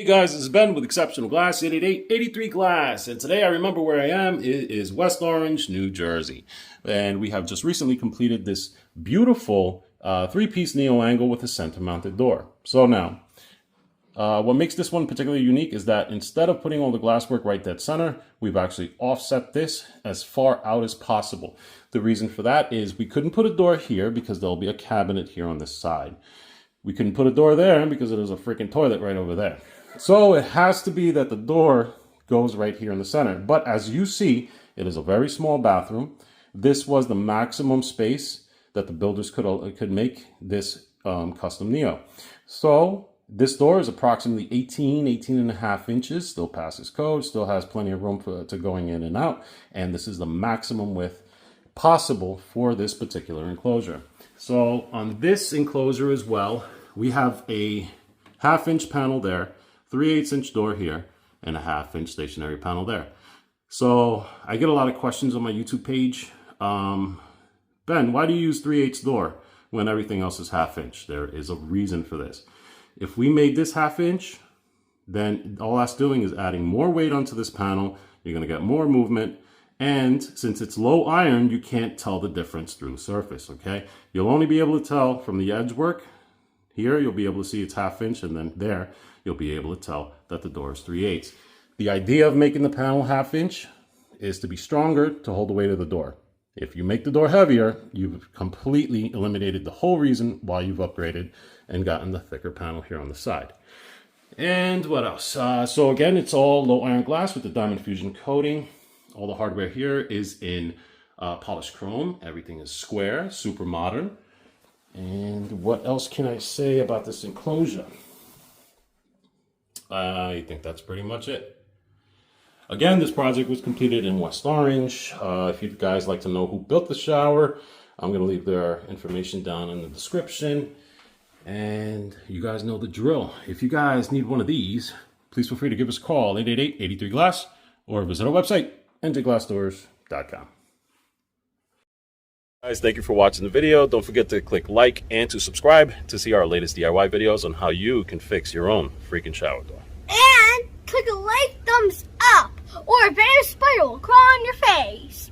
Hey guys, this is Ben with Exceptional Glass, 888-83 Glass, and today I remember where I am. It is West Orange, New Jersey, and we have just recently completed this beautiful three-piece Neoangle with a center-mounted door. So now, what makes this one particularly unique is that instead of putting all the glasswork right dead center, we've actually offset this as far out as possible. The reason for that is we couldn't put a door here because there'll be a cabinet here on this side. We couldn't put a door there because there's a freaking toilet right over there. So it has to be that the door goes right here in the center. But as you see, it is a very small bathroom. This was the maximum space that the builders could make this custom Neo. So this door is approximately 18 and a half inches, still passes code, still has plenty of room to going in and out. And this is the maximum width possible for this particular enclosure. So on this enclosure as well, we have a 1/2 inch panel there, 3/8 inch door here, and a 1/2 inch stationary panel there. So I get a lot of questions on my YouTube page. Ben, why do you use 3/8 door when everything else is 1/2 inch? There is a reason for this. If we made this 1/2 inch, then all that's doing is adding more weight onto this panel. You're going to get more movement. And since it's low iron, you can't tell the difference through the surface, okay? You'll only be able to tell from the edge work. Here, you'll be able to see it's 1/2 inch, and then there, you'll be able to tell that the door is 3/8. The idea of making the panel 1/2 inch is to be stronger to hold the weight of the door. If you make the door heavier, you've completely eliminated the whole reason why you've upgraded and gotten the thicker panel here on the side. And what else? So again, it's all low iron glass with the diamond fusion coating. All the hardware here is in polished chrome. Everything is square, super modern. And what else can I say about this enclosure? I think that's pretty much it. Again, this project was completed in West Orange. If you guys like to know who built the shower, I'm going to leave their information down in the description. And you guys know the drill. If you guys need one of these, please feel free to give us a call, 888-83 Glass, or visit our website, njglassdoors.com. Guys, thank you for watching the video. Don't forget to click like and to subscribe to see our latest DIY videos on how you can fix your own freaking shower door. And click a like, thumbs up, or a better spiral will crawl on your face.